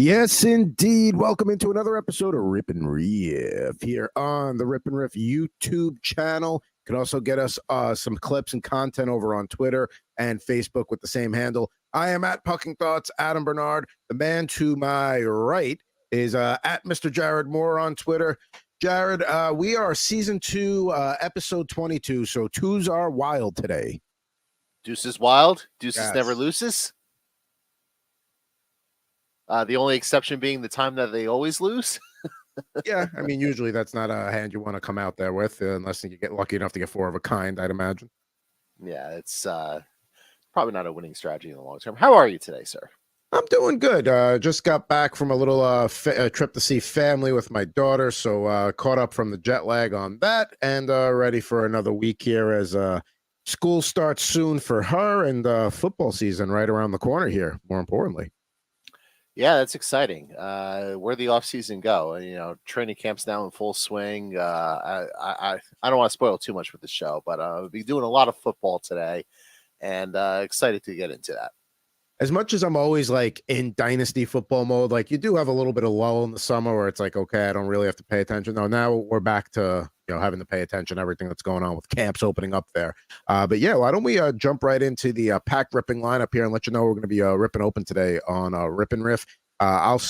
Yes, indeed. Welcome into another episode of Rip N Riff here on the Rip N Riff YouTube channel. You can also get us some clips and content over on Twitter and Facebook with the same handle. I am at Pucking Thoughts, Adam Bernard. The man to my right is at Mr. Jared Moore on Twitter. Jared, we are season 2, episode 22. So twos are wild today. Deuces wild. Deuces Yes. never loses. The only exception being the time that they always lose. Yeah, I mean, usually that's not a hand you want to come out there with, unless you get lucky enough to get 4 of a kind, I'd imagine. Yeah, it's probably not a winning strategy in the long term. How are you today, sir? I'm doing good. Just got back from a little trip to see family with my daughter, so caught up from the jet lag on that, and ready for another week here as school starts soon for her, and football season right around the corner here, more importantly. Yeah, that's exciting. Where'd the off season go? Training camp's now in full swing. I don't want to spoil too much with the show, but we'll be doing a lot of football today, and excited to get into that. As much as I'm always like in dynasty football mode, like you do have a little bit of lull in the summer where it's like, okay, I don't really have to pay attention. No, now we're back to having to pay attention to everything that's going on with camps opening up there. But yeah, why don't we jump right into the pack ripping lineup here and let you know we're going to be ripping open today on Rip N Riff. I'll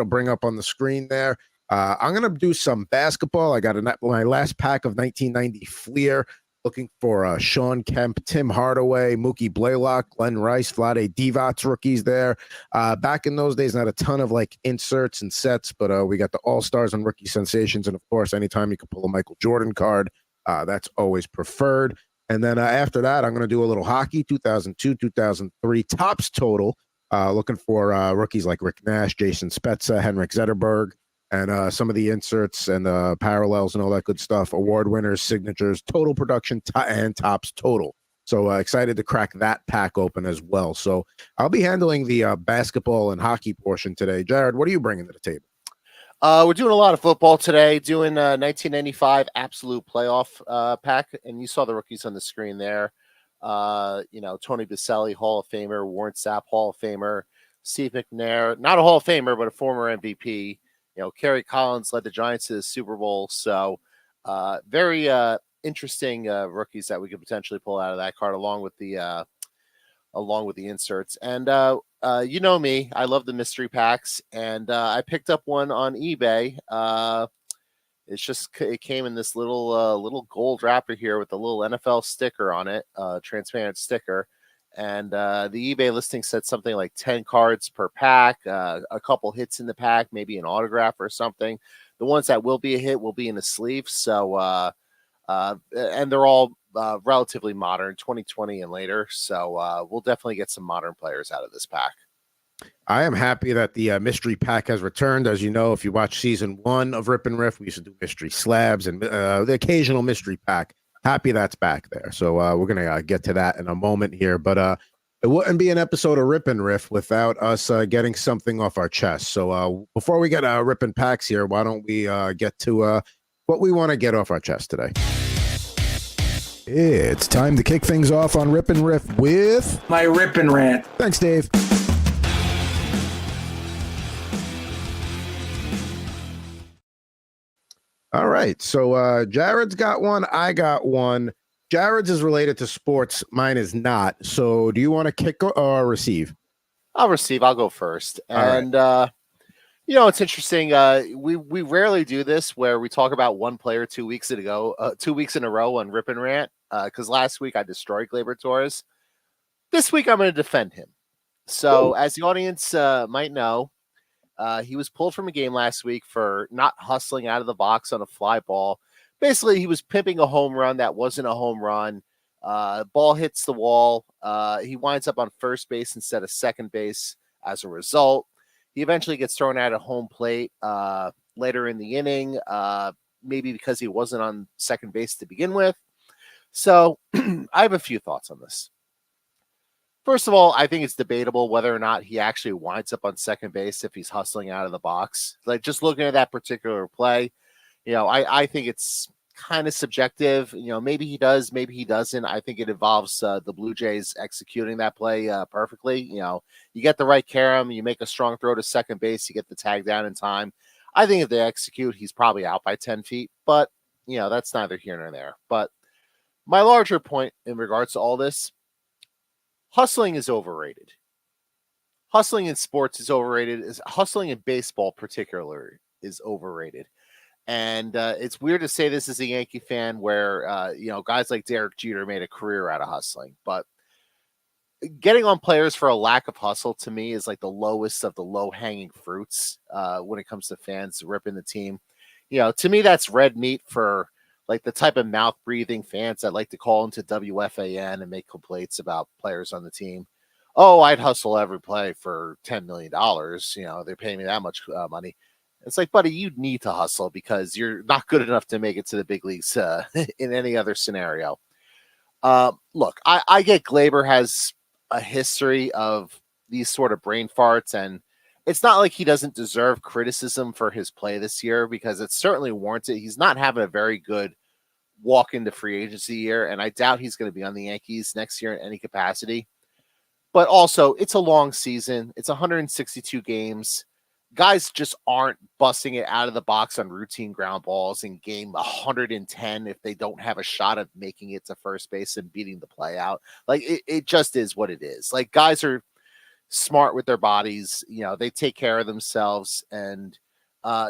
bring up on the screen there. I'm going to do some basketball. I got my last pack of 1990 Fleer. Looking for Sean Kemp, Tim Hardaway, Mookie Blaylock, Glenn Rice, Vlade Divac rookies there. Back in those days, not a ton of like inserts and sets, but we got the All-Stars and Rookie Sensations. And of course, anytime you can pull a Michael Jordan card, that's always preferred. And then after that, I'm going to do a little hockey, 2002, 2003 tops total. Looking for rookies like Rick Nash, Jason Spezza, Henrik Zetterberg, and some of the inserts and parallels and all that good stuff, award winners, signatures, total production, and tops total. So excited to crack that pack open as well. So I'll be handling the basketball and hockey portion today. Jared, what are you bringing to the table? We're doing a lot of football today, doing 1995 absolute playoff pack. And you saw the rookies on the screen there. Tony Baselli, Hall of Famer, Warren Sapp, Hall of Famer, Steve McNair, not a Hall of Famer, but a former MVP. Kerry Collins led the Giants to the Super Bowl. So very interesting rookies that we could potentially pull out of that card along with the inserts. And you know me, I love the mystery packs. And I picked up one on eBay. It came in this little gold wrapper here with a little NFL sticker on it, transparent sticker. And the eBay listing said something like 10 cards per pack, a couple hits in the pack, maybe an autograph or something. The ones that will be a hit will be in a sleeve. So, and they're all relatively modern, 2020 and later. So we'll definitely get some modern players out of this pack. I am happy that the mystery pack has returned. As you know, if you watch season 1 of Rip and Riff, we used to do mystery slabs and the occasional mystery pack. Happy that's back there. So we're going to get to that in a moment here. But it wouldn't be an episode of Rip and Riff without us getting something off our chest. So before we get ripping packs here, why don't we get to what we want to get off our chest today? It's time to kick things off on Rip and Riff with my Rip and Rant. Thanks, Dave. All right, so Jared's got one. I got one. Jared's is related to sports. Mine is not. So do you want to kick or receive? I'll receive. I'll go first. And, it's interesting. We rarely do this where we talk about one player 2 weeks ago, 2 weeks in a row on Rip and Rant, because last week I destroyed Gleyber Torres. This week I'm going to defend him. So as the audience might know, he was pulled from a game last week for not hustling out of the box on a fly ball. Basically, he was pimping a home run that wasn't a home run. Ball hits the wall. He winds up on first base instead of second base as a result. He eventually gets thrown out at home plate later in the inning, maybe because he wasn't on second base to begin with. So I have a few thoughts on this. First of all, I think it's debatable whether or not he actually winds up on second base if he's hustling out of the box. Like just looking at that particular play, I think it's kind of subjective. Maybe he does, maybe he doesn't. I think it involves the Blue Jays executing that play perfectly. You get the right carom, you make a strong throw to second base, you get the tag down in time. I think if they execute, he's probably out by 10 feet, but that's neither here nor there. But my larger point in regards to all this, hustling is overrated. Hustling in sports is overrated. Hustling in baseball particularly is overrated. And it's weird to say this as a Yankee fan where, guys like Derek Jeter made a career out of hustling. But getting on players for a lack of hustle, to me, is like the lowest of the low-hanging fruits when it comes to fans ripping the team. To me, that's red meat for like the type of mouth-breathing fans that like to call into WFAN and make complaints about players on the team. Oh, I'd hustle every play for $10 million. They're paying me that much money. It's like, buddy, you need to hustle because you're not good enough to make it to the big leagues in any other scenario. Look, I get Gleyber has a history of these sort of brain farts, and it's not like he doesn't deserve criticism for his play this year because it's certainly warranted. He's not having a very good walk into free agency year, and I doubt he's going to be on the Yankees next year in any capacity. But also, it's a long season. It's 162 games. Guys just aren't busting it out of the box on routine ground balls in game 110 if they don't have a shot of making it to first base and beating the play out. Like, it just is what it is. Like, guys are smart with their bodies. They take care of themselves. And, I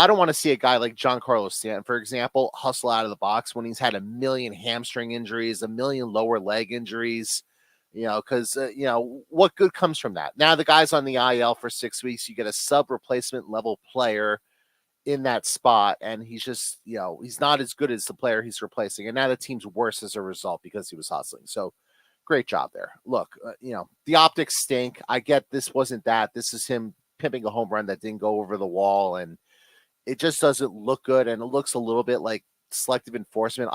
don't want to see a guy like Giancarlo Stanton, for example, hustle out of the box when he's had a million hamstring injuries, a million lower leg injuries. Because, what good comes from that? Now the guy's on the IL for 6 weeks. You get a sub replacement level player in that spot. And he's just, he's not as good as the player he's replacing. And now the team's worse as a result because he was hustling. So great job there. Look, the optics stink. I get this wasn't that. This is him pimping a home run that didn't go over the wall. And it just doesn't look good. And it looks a little bit like selective enforcement.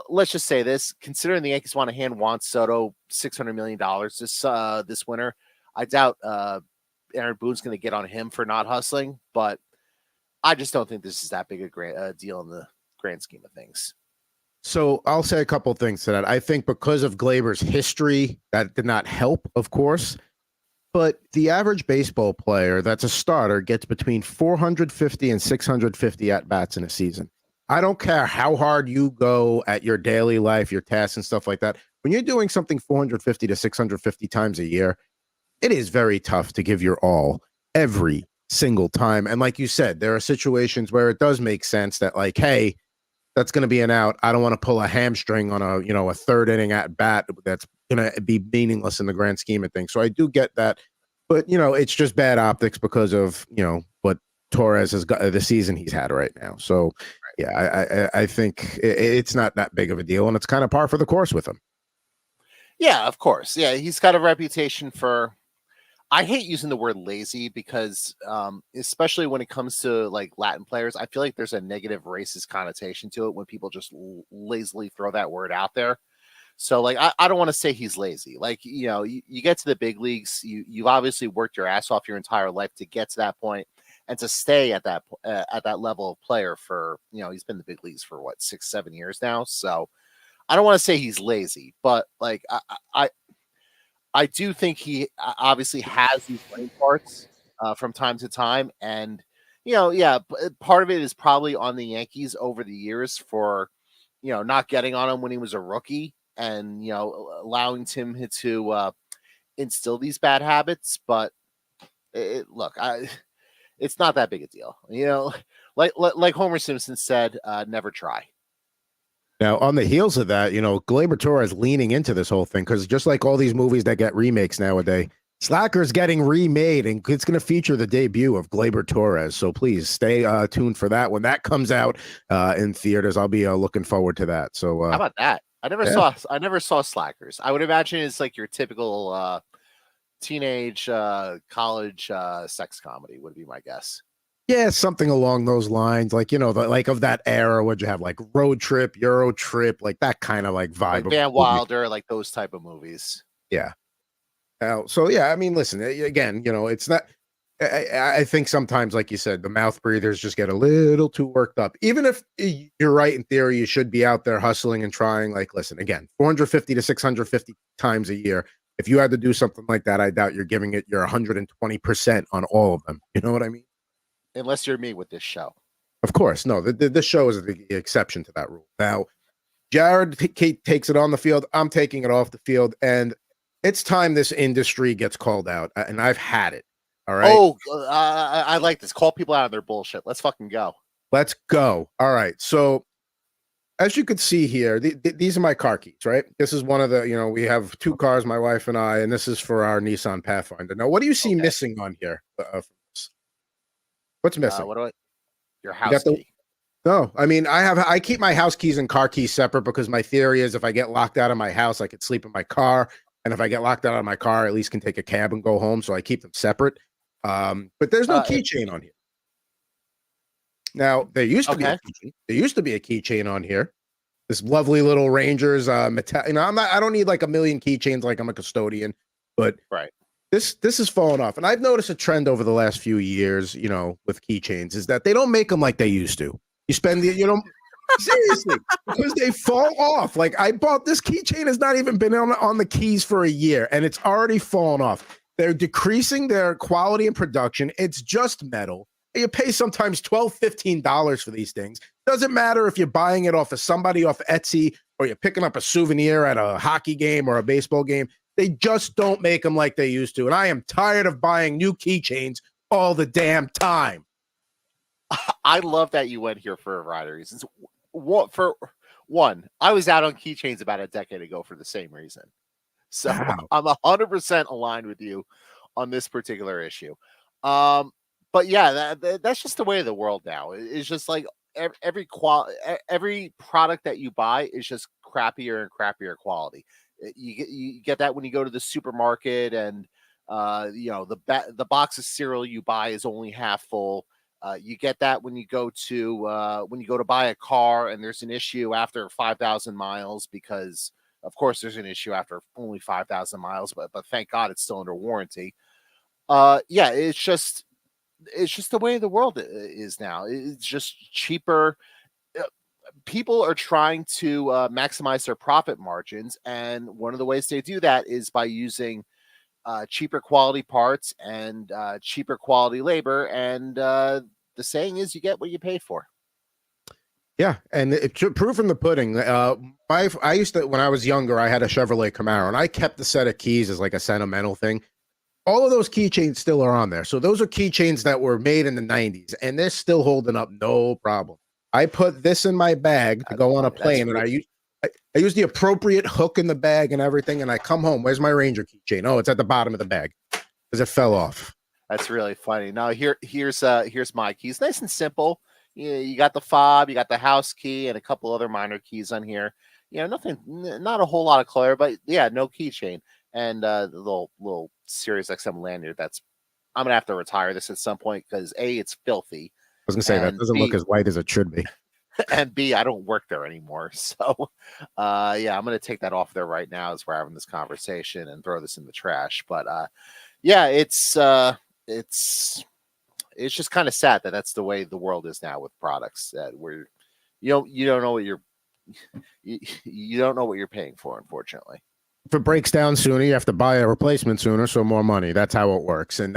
Let's just say this: considering the Yankees want to hand Juan Soto $600 million this winter, I doubt Aaron Boone's going to get on him for not hustling. But I just don't think this is that big a deal in the grand scheme of things. So I'll say a couple of things to that. I think because of Gleyber's history, that did not help, of course. But the average baseball player that's a starter gets between 450 and 650 at-bats in a season. I don't care how hard you go at your daily life, your tasks and stuff like that. When you're doing something 450 to 650 times a year, it is very tough to give your all every single time. And like you said, there are situations where it does make sense that, like, hey, that's going to be an out. I don't want to pull a hamstring on a third inning at bat that's going to be meaningless in the grand scheme of things. So I do get that. But, it's just bad optics because of, what Torres has got the season he's had right now. So, yeah, I think it's not that big of a deal, and it's kind of par for the course with him. Yeah, of course. Yeah, he's got a reputation for, I hate using the word lazy because especially when it comes to like Latin players, I feel like there's a negative racist connotation to it when people just lazily throw that word out there. So like, I don't want to say he's lazy. Like, you get to the big leagues, you've obviously worked your ass off your entire life to get to that point. And to stay at that level of player for, he's been in the big leagues for 6-7 years now. So I don't want to say he's lazy, but like I do think he obviously has these brain parts from time to time, and part of it is probably on the Yankees over the years for not getting on him when he was a rookie and allowing him to instill these bad habits. But it's not that big a deal. Like Homer Simpson said, never try. Now, on the heels of that, Gleyber Torres leaning into this whole thing because just like all these movies that get remakes nowadays, Slacker's getting remade, and it's going to feature the debut of Gleyber Torres. So please stay tuned for that when that comes out in theaters. I'll be looking forward to that. So how about that? I never saw Slackers. I would imagine it's like your typical teenage college sex comedy would be my guess. Yeah, something along those lines, like like of that era. Would you have like Road Trip, Euro Trip, like that kind of like vibe, like Van Wilder, like those type of movies? Yeah. So yeah, I mean, listen, again, it's not. I think sometimes, like you said, the mouth breathers just get a little too worked up. Even if you're right in theory, you should be out there hustling and trying. Like, listen, again, 450 to 650 times a year. If you had to do something like that, I doubt you're giving it your 120% on all of them. You know what I mean? Unless you're me with this show. Of course, no. The show is the exception to that rule. Now, Jared takes it on the field. I'm taking it off the field, and it's time this industry gets called out. And I've had it. All right. Oh, I like this. Call people out on their bullshit. Let's fucking go. Let's go. All right. So, as you can see here, these are my car keys, right? This is one of the, we have 2 cars, my wife and I, and this is for our Nissan Pathfinder. Now, what do you see missing on here? What's missing? Your house key. No, I mean, I keep my house keys and car keys separate because my theory is if I get locked out of my house, I could sleep in my car. And if I get locked out of my car, I at least can take a cab and go home. So I keep them separate. But there's no keychain on here. Now there used to be a keychain. There used to be a keychain on here. This lovely little Rangers I don't need like a million keychains like I'm a custodian, but this is falling off. And I've noticed a trend over the last few years, with keychains is that they don't make them like they used to. You spend seriously, because they fall off. Like I bought this keychain has not even been on the keys for a year and it's already fallen off. They're decreasing their quality and production. It's just metal. You pay sometimes $12, $15 for these things. Doesn't matter if you're buying it off of somebody off Etsy or you're picking up a souvenir at a hockey game or a baseball game. They just don't make them like they used to. And I am tired of buying new keychains all the damn time. I love that you went here for a variety of reasons. For one, I was out on keychains about a decade ago for the same reason. So wow. I'm 100% aligned with you on this particular issue. But yeah, that's just the way of the world now. It's just like every product that you buy is just crappier and crappier quality. You get that when you go to the supermarket and the box of cereal you buy is only half full. You get that when you go to buy a car and there's an issue after 5,000 miles because of course there's an issue after only 5,000 miles, but thank God it's still under warranty. Yeah, it's just the way the world is now. It's just cheaper. People are trying to maximize their profit margins, and one of the ways they do that is by using cheaper quality parts and cheaper quality labor. And the saying is, you get what you pay for. Yeah, and it's proof in the pudding. I used to, when I was younger, I had a Chevrolet Camaro, and I kept the set of keys as like a sentimental thing. All of those keychains still are on there. So those are keychains that were made in the 90s, and they're still holding up, no problem. I put this in my bag to go on a plane, and I use the appropriate hook in the bag and everything, and I come home. Where's my Ranger keychain? Oh, it's at the bottom of the bag because it fell off. That's really funny. Now here's my keys. Nice and simple. You got the fob, you got the house key, and a couple other minor keys on here. Nothing, not a whole lot of clutter, but yeah, no keychain. And the little Sirius XM lanyard. I'm gonna have to retire this at some point because A, it's filthy. I was gonna say that doesn't look as white as it should be. And B, I don't work there anymore. So yeah, I'm gonna take that off there right now as we're having this conversation and throw this in the trash. But yeah, it's just kind of sad that that's the way the world is now with products that you don't know what you don't know what you're paying for, unfortunately. If it breaks down sooner, you have to buy a replacement sooner, so more money. That's how it works. And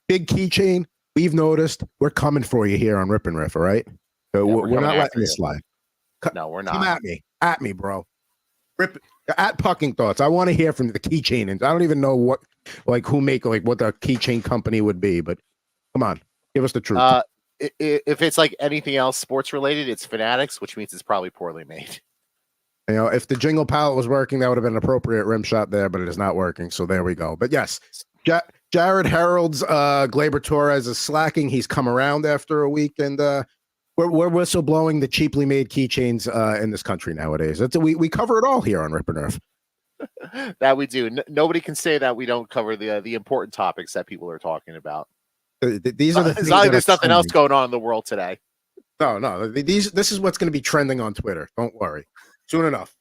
big keychain, we've noticed we're coming for you here on Rip N Riff, all right? So yeah, we're not letting this slide. No, we're not. Come at me, bro. Rip at Pucking Thoughts. I want to hear from the keychain, and I don't even know what the keychain company would be, but come on, give us the truth. If it's like anything else sports related, it's Fanatics, which means it's probably poorly made. If the jingle palette was working, that would have been an appropriate rim shot there, but it is not working. So there we go. But yes, Jared Harold's Glaber Torres is slacking. He's come around after a week, and we're whistleblowing the cheaply made keychains in this country nowadays. We cover it all here on Rip N Riff. That we do. Nobody can say that we don't cover the important topics that people are talking about. These are the it's not like there's nothing else going on in the world today. No. This is what's going to be trending on Twitter. Don't worry. Soon enough.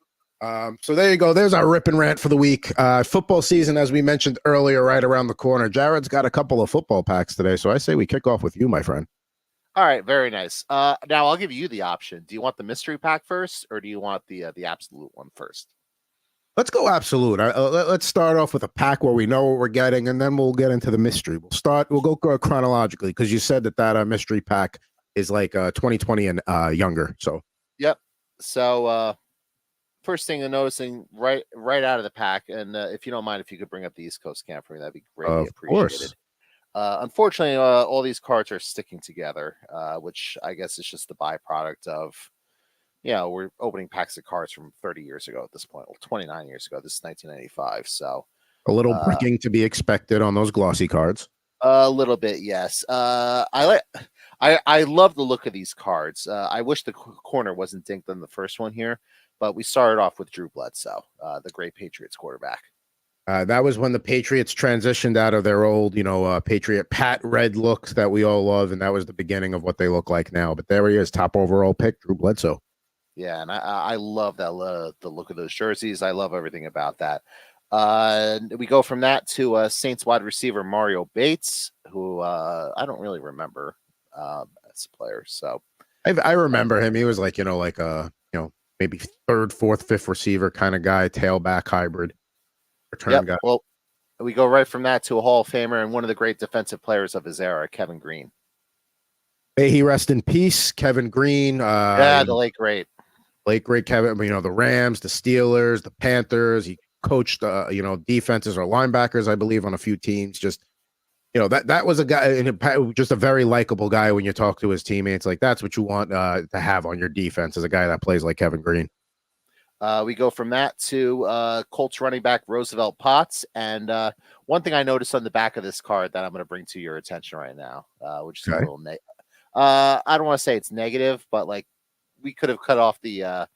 So there you go. There's our Rip and Rant for the week. Football season, as we mentioned earlier, right around the corner. Jared's got a couple of football packs today, so I say we kick off with you, my friend. All right, very nice. Now I'll give you the option. Do you want the mystery pack first, or do you want the absolute one first? Let's go absolute. Let's start off with a pack where we know what we're getting, and then we'll get into the mystery. We'll go chronologically because you said that mystery pack is like 2020 and younger. So yep. So first thing I'm noticing right out of the pack, and if you don't mind, if you could bring up the East Coast camp for me, that'd be greatly appreciated. Unfortunately, all these cards are sticking together, which I guess is just the byproduct of, we're opening packs of cards from 30 years ago at this point, 29 years ago. This is 1995, so a little breaking to be expected on those glossy cards. A little bit, yes. I love the look of these cards. I wish the corner wasn't dinked on the first one here, but we started off with Drew Bledsoe, the great Patriots quarterback. That was when the Patriots transitioned out of their old, Patriot Pat red looks that we all love, and that was the beginning of what they look like now. But there he is, top overall pick, Drew Bledsoe. Yeah, and I love that the look of those jerseys. I love everything about that. We go from that to Saints wide receiver Mario Bates, who I don't really remember as a player. So I remember him. He was like, maybe third, fourth, fifth receiver kind of guy, tailback hybrid. Guy. Well, we go right from that to a Hall of Famer and one of the great defensive players of his era, Kevin Green. May he rest in peace, Kevin Green. The late great Kevin. The Rams, the Steelers, the Panthers. He coached, defenses or linebackers, I believe, on a few teams. Just, that was a guy, just a very likable guy when you talk to his teammates. Like, that's what you want to have on your defense, is a guy that plays like Kevin Green. We go from that to Colts running back Roosevelt Potts. And one thing I noticed on the back of this card that I'm going to bring to your attention right now, which is a little I don't want to say it's negative, but like we could have cut off the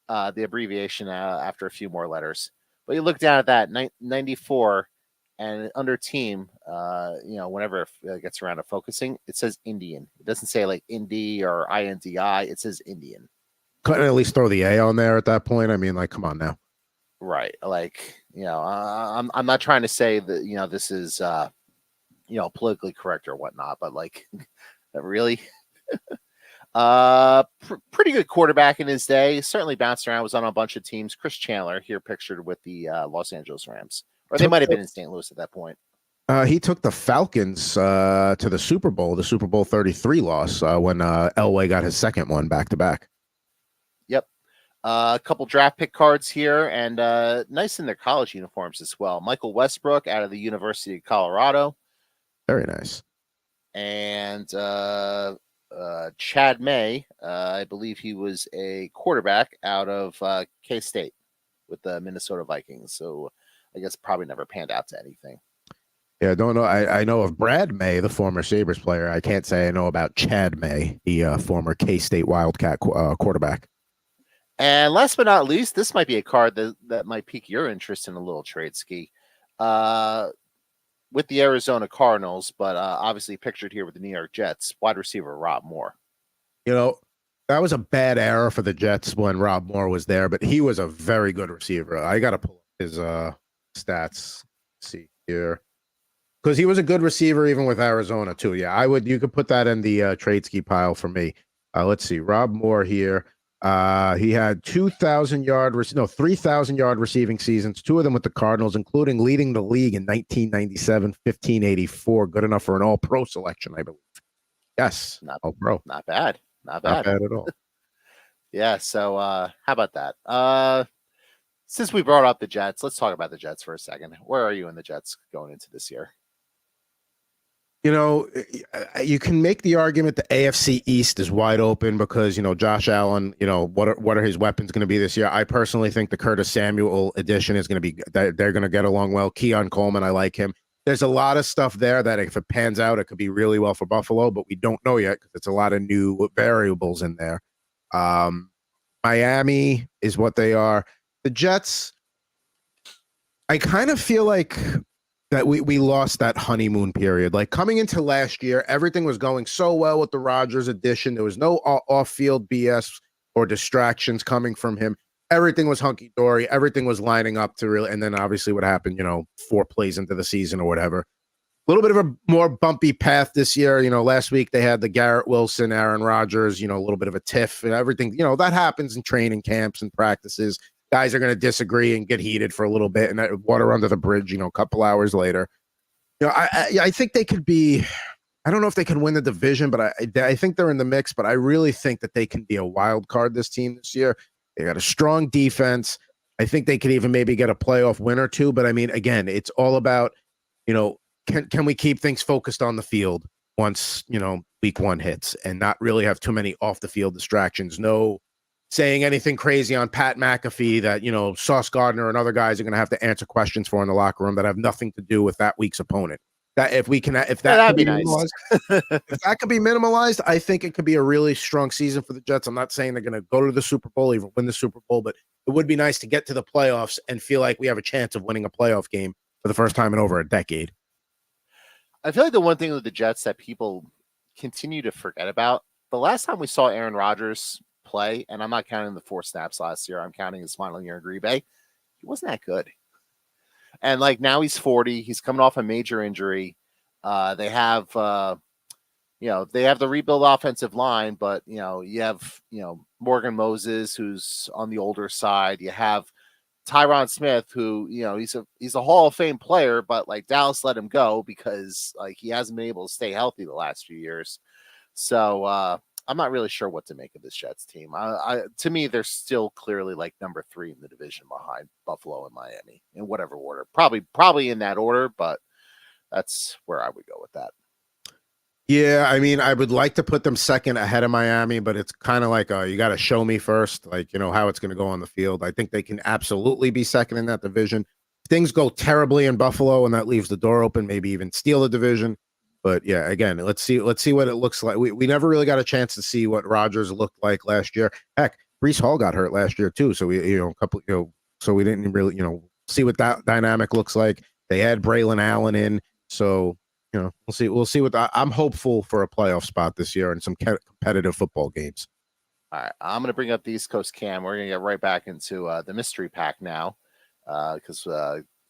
abbreviation after a few more letters. But you look down at that 94 and under team, whenever it gets around to focusing, it says Indian. It doesn't say like Indy or INDI. It says Indian. Couldn't at least throw the A on there at that point. I mean, like, come on now. Right. Like, I'm not trying to say that, this is, politically correct or whatnot, but like, really? Pretty good quarterback in his day. Certainly bounced around, was on a bunch of teams. Chris Chandler here pictured with the Los Angeles Rams, or they might have been in St. Louis at that point. He took the Falcons to the Super Bowl 33 loss when Elway got his second one back to back. Yep. A couple draft pick cards here, and nice in their college uniforms as well. Michael Westbrook out of the University of Colorado. Very nice. And Chad May, I believe he was a quarterback out of K-State with the Minnesota Vikings. So I guess probably never panned out to anything. Yeah, I don't know. I know of Brad May, the former Sabres player. I can't say I know about Chad May, the former K-State Wildcat quarterback. And last but not least, this might be a card that might pique your interest in a little trade ski. With the Arizona Cardinals, but obviously pictured here with the New York Jets, wide receiver Rob Moore. That was a bad era for the Jets when Rob Moore was there, but he was a very good receiver. I got to pull up his stats. Let's see here. Because he was a good receiver even with Arizona too. Yeah, you could put that in the trade ski pile for me. Let's see. Rob Moore here. He had 3,000 yard receiving seasons, two of them with the Cardinals, including leading the league in 1997, 1584. Good enough for an all-pro selection, I believe. Yes, all-pro. Not bad. Not bad at all. Yeah, so how about that? Since we brought up the Jets, let's talk about the Jets for a second. Where are you in the Jets going into this year? You can make the argument the AFC East is wide open because, Josh Allen, what are his weapons going to be this year? I personally think the Curtis Samuel addition is going to be, they're going to get along well. Keon Coleman, I like him. There's a lot of stuff there that if it pans out, it could be really well for Buffalo, but we don't know yet because it's a lot of new variables in there. Miami is what they are. The Jets, I kind of feel like that we lost that honeymoon period. Like coming into last year, everything was going so well with the Rodgers addition. There was no off-field BS or distractions coming from him. everything was hunky dory. Everything was lining up to really, and then obviously what happened, 4 plays into the season or whatever. A little bit of a more bumpy path this year. Last week they had the Garrett Wilson, Aaron Rodgers, a little bit of a tiff and everything. That happens in training camps and practices. Guys are going to disagree and get heated for a little bit, and that water under the bridge, a couple hours later. I think they could be, I don't know if they can win the division, but I think they're in the mix, but I really think that they can be a wild card, this team this year. They got a strong defense. I think they could even maybe get a playoff win or two. But I mean, again, it's all about, can we keep things focused on the field once, week 1 hits and not really have too many off the field distractions. No saying anything crazy on Pat McAfee that, Sauce Gardner and other guys are going to have to answer questions for in the locker room that have nothing to do with that week's opponent. That that'd be nice. If that could be minimalized, I think it could be a really strong season for the Jets. I'm not saying they're going to go to the Super Bowl, even win the Super Bowl, but it would be nice to get to the playoffs and feel like we have a chance of winning a playoff game for the first time in over a decade. I feel like the one thing with the Jets that people continue to forget about, the last time we saw Aaron Rodgers play, and I'm not counting the 4 snaps last year, I'm counting his final year in Green Bay, he wasn't that good. And now he's 40. He's coming off a major injury. They have, they have the rebuild offensive line, but you have, Morgan Moses, who's on the older side. You have Tyron Smith, who, he's a Hall of Fame player, but Dallas let him go because he hasn't been able to stay healthy the last few years. So I'm not really sure what to make of this Jets team. To me, they're still clearly number 3 in the division behind Buffalo and Miami in whatever order. Probably in that order, but that's where I would go with that. Yeah, I mean, I would like to put them second ahead of Miami, but it's kind of you got to show me first, how it's going to go on the field. I think they can absolutely be second in that division. If things go terribly in Buffalo and that leaves the door open, maybe even steal the division. But yeah, again, let's see what it looks like. We never really got a chance to see what Rodgers looked like last year. Heck, Breece Hall got hurt last year too, so we so we didn't really see what that dynamic looks like. They had Braylon Allen in, so we'll see what I'm hopeful for a playoff spot this year and some competitive football games. All right, I'm going to bring up the East Coast Cam. We're going to get right back into the mystery pack now because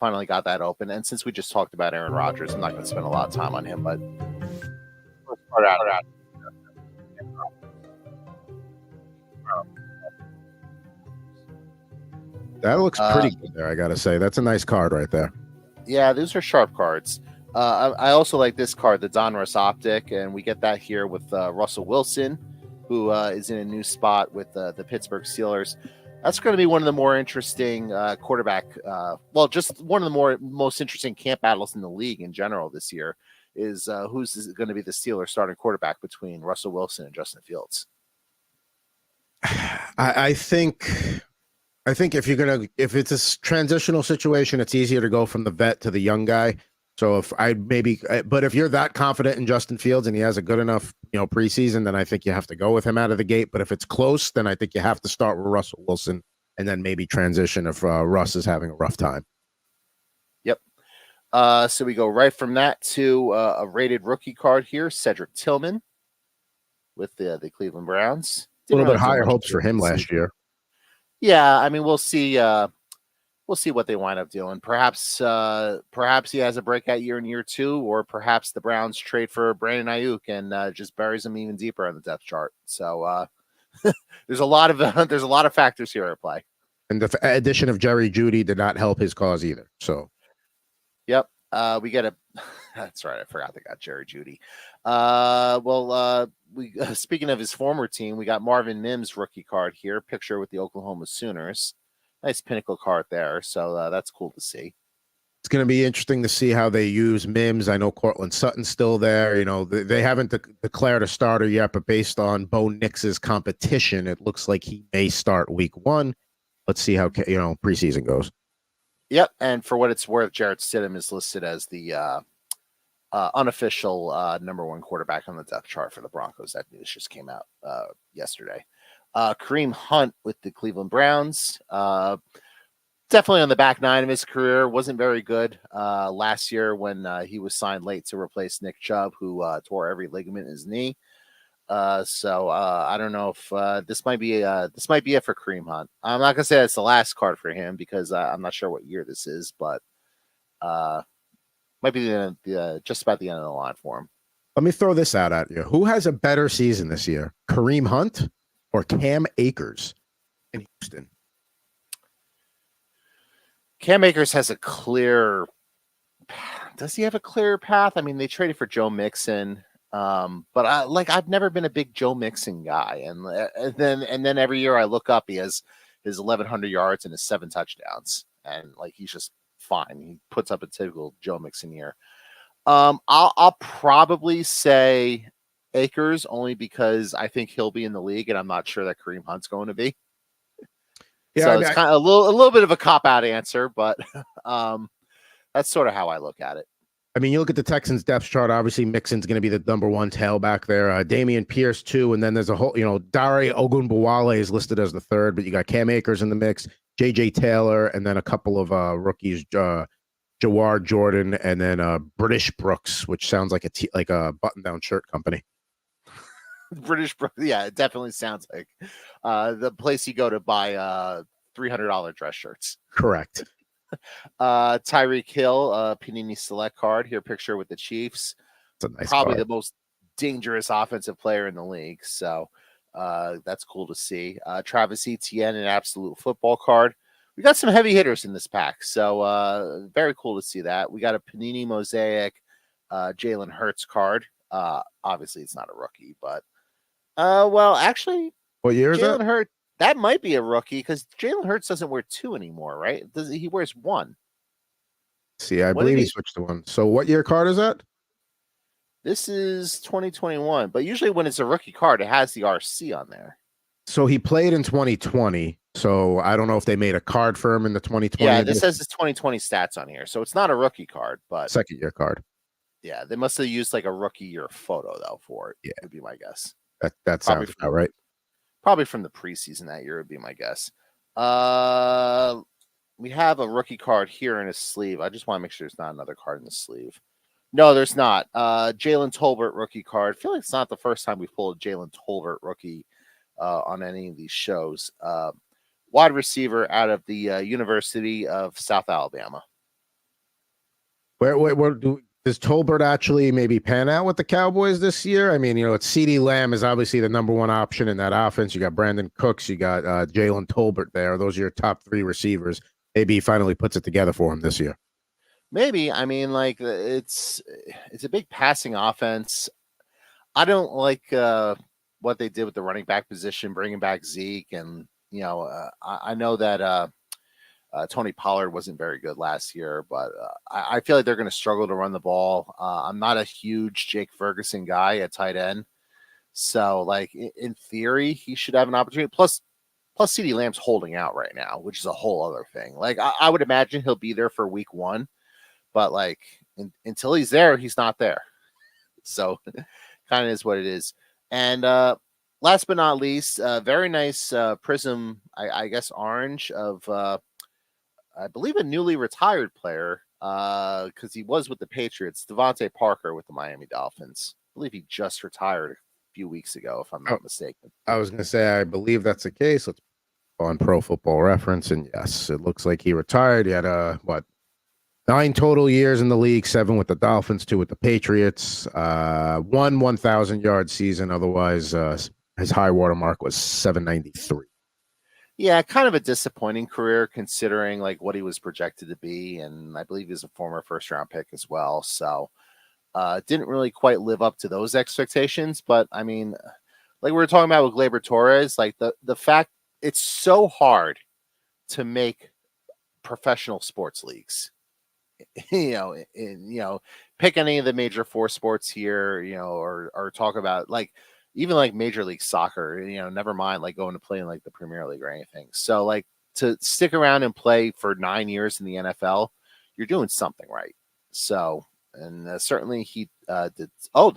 finally got that open. And since we just talked about Aaron Rodgers, I'm not going to spend a lot of time on him, but let's start out. That looks pretty good there, I got to say. That's a nice card right there. Yeah, these are sharp cards. I also like this card, the Donruss Optic, and we get that here with Russell Wilson, who is in a new spot with the Pittsburgh Steelers. That's going to be one of the more interesting quarterback, just one of the most interesting camp battles in the league in general this year is who's going to be the Steelers starting quarterback between Russell Wilson and Justin Fields. I think if it's a transitional situation, it's easier to go from the vet to the young guy. So but if you're that confident in Justin Fields and he has a good enough, preseason, then I think you have to go with him out of the gate. But if it's close, then I think you have to start with Russell Wilson and then maybe transition if Russ is having a rough time. Yep. So we go right from that to a rated rookie card here, Cedric Tillman with the Cleveland Browns. A little bit higher hopes for him last year. Yeah, I mean, we'll see. We'll see what they wind up doing. Perhaps he has a breakout year in year 2, or perhaps the Browns trade for Brandon Ayuk and just buries him even deeper on the depth chart. So there's a lot of factors here at play. And the addition of Jerry Jeudy did not help his cause either. So, yep, we get a. That's right. I forgot they got Jerry Jeudy. Speaking of his former team, we got Marvin Mims rookie card here. Picture with the Oklahoma Sooners. Nice pinnacle card there. So that's cool to see. It's going to be interesting to see how they use Mims. I know Cortland Sutton's still there. They haven't declared a starter yet, but based on Bo Nix's competition, it looks like he may start week 1. Let's see how preseason goes. Yep, and for what it's worth, Jarrett Stidham is listed as the unofficial number 1 quarterback on the depth chart for the Broncos. That news just came out yesterday. Kareem Hunt with the Cleveland Browns. Definitely on the back 9 of his career. Wasn't very good last year when he was signed late to replace Nick Chubb, who tore every ligament in his knee. So I don't know if this might be it for Kareem Hunt. I'm not gonna say that's the last card for him because I'm not sure what year this is, but might be just about the end of the line for him. Let me throw this out at you. Who has a better season this year, Kareem Hunt or Cam Akers in Houston? Cam Akers has a clear. Does he have a clear path? I mean, they traded for Joe Mixon. But I've never been a big Joe Mixon guy, and then every year I look up, he has his 1,100 yards and his 7 touchdowns, and like he's just fine. He puts up a typical Joe Mixon year. I'll probably say Akers only because I think he'll be in the league, and I'm not sure that Kareem Hunt's going to be. Yeah, so it's kind of a little bit of a cop out answer, but that's sort of how I look at it. I mean, you look at the Texans depth chart, obviously Mixon's going to be the #1 tailback there. Damian Pierce, too. And then there's a whole, Dare Ogunbowale is listed as the 3rd, but you got Cam Akers in the mix, J.J. Taylor, and then a couple of rookies, Jawar Jordan, and then British Brooks, which sounds like a button-down shirt company. British Brooks, yeah, it definitely sounds like the place you go to buy $300 dress shirts. Correct. Tyreek Hill, Panini Select card here, picture with the Chiefs. That's a nice probably card. The most dangerous offensive player in the league. So that's cool to see. Travis Etienne, an absolute football card. We got some heavy hitters in this pack. So very cool to see that. We got a Panini Mosaic Jalen Hurts card. Obviously, it's not a rookie, but well, actually, what year is Jalen Hurts? That might be a rookie because Jalen Hurts doesn't wear 2 anymore, right? He wears 1. See, I believe he switched to 1. So what year card is that? This is 2021, but usually when it's a rookie card, it has the RC on there. So he played in 2020. So I don't know if they made a card for him in the 2020. Yeah, this says his 2020 stats on here. So it's not a rookie card, but 2nd year card. Yeah, they must have used like a rookie year photo though for it. Yeah, would be my guess. That sounds about right. Probably from the preseason that year would be my guess. We have a rookie card here in his sleeve. I just want to make sure there's not another card in the sleeve. No, there's not. Jalen Tolbert rookie card. I feel like it's not the first time we've pulled a Jalen Tolbert rookie on any of these shows. Wide receiver out of the University of South Alabama. Where does Tolbert actually maybe pan out with the Cowboys this year? I mean, it's CeeDee Lamb is obviously the #1 option in that offense. You got Brandon Cooks, you got Jalen Tolbert there. Those are your top 3 receivers. Maybe he finally puts it together for him this year. Maybe. I mean, like it's a big passing offense. I don't like what they did with the running back position, bringing back Zeke, and I know that Tony Pollard wasn't very good last year, but I feel like they're going to struggle to run the ball. I'm not a huge Jake Ferguson guy at tight end, so like in theory, he should have an opportunity. Plus CeeDee Lamb's holding out right now, which is a whole other thing. Like I would imagine he'll be there for week 1, but like until he's there, he's not there. So kind of is what it is. And last but not least, very nice prism, I guess orange of I believe a newly retired player because he was with the Patriots, Devontae Parker with the Miami Dolphins. I believe he just retired a few weeks ago, if I'm not mistaken. I was going to say, I believe that's the case. Let's go on Pro Football Reference, and yes, it looks like he retired. He had 9 total years in the league, 7 with the Dolphins, 2 with the Patriots, 1 1,000-yard season. Otherwise, his high water mark was 793. Yeah, kind of a disappointing career considering like what he was projected to be, and I believe he's a former first-round pick as well. So, didn't really quite live up to those expectations. But I mean, like we were talking about with Gleyber Torres, like the fact it's so hard to make professional sports leagues. Pick any of the major 4 sports here, or talk about like. Even like Major League Soccer, never mind like going to play in like the Premier League or anything. So like to stick around and play for 9 years in the NFL, you're doing something right. So, and certainly he did. Oh,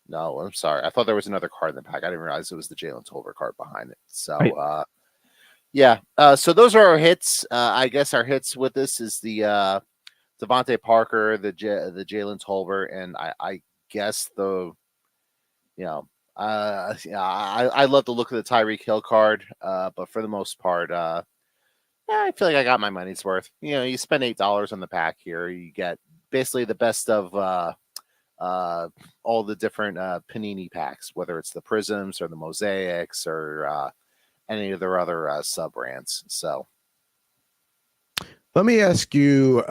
no, I'm sorry. I thought there was another card in the pack. I didn't realize it was the Jalen Tolbert card behind it. So, right. Yeah. So those are our hits. I guess our hits with this is the Devontae Parker, the Jalen Tolbert, and I guess the Yeah, I love the look of the Tyreek Hill card, but for the most part, I feel like I got my money's worth. You spend $8 on the pack here, you get basically the best of all the different Panini packs, whether it's the Prisms or the Mosaics or any of their other sub brands. So let me ask you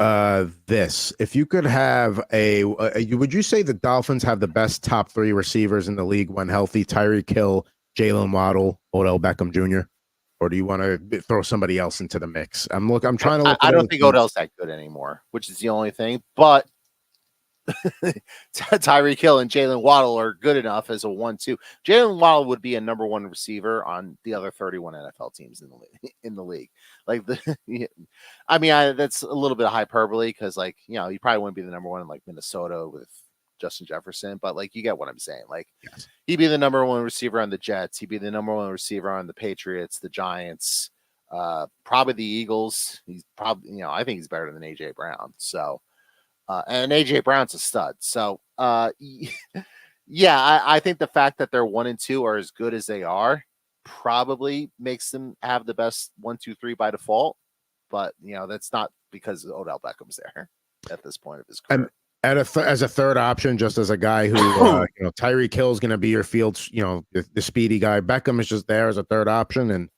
this: if you could have would you say the Dolphins have the best top 3 receivers in the league when healthy? Tyreek Hill, Jalen Waddle, Odell Beckham Jr., or do you want to throw somebody else into the mix? I'm trying to look. I don't think Odell's that good anymore, which is the only thing. But Tyreek Hill and Jalen Waddle are good enough as a 1-2. Jalen Waddle would be a number 1 receiver on the other 31 NFL teams in the league. Like I mean, that's a little bit of hyperbole because, like, you probably wouldn't be the number 1 in like Minnesota with Justin Jefferson, but like, you get what I'm saying. Like, yes. He'd be the number 1 receiver on the Jets. He'd be the number 1 receiver on the Patriots, the Giants, probably the Eagles. He's probably, I think he's better than AJ Brown. So. And AJ Brown's a stud. So, yeah, I think the fact that they're 1 and 2 are as good as they are probably makes them have the best 1, 2, 3 by default. But that's not because Odell Beckham's there at this point of his career. And as a third option, just as a guy who, Tyreek Hill is going to be your field, the speedy guy. Beckham is just there as a third option, and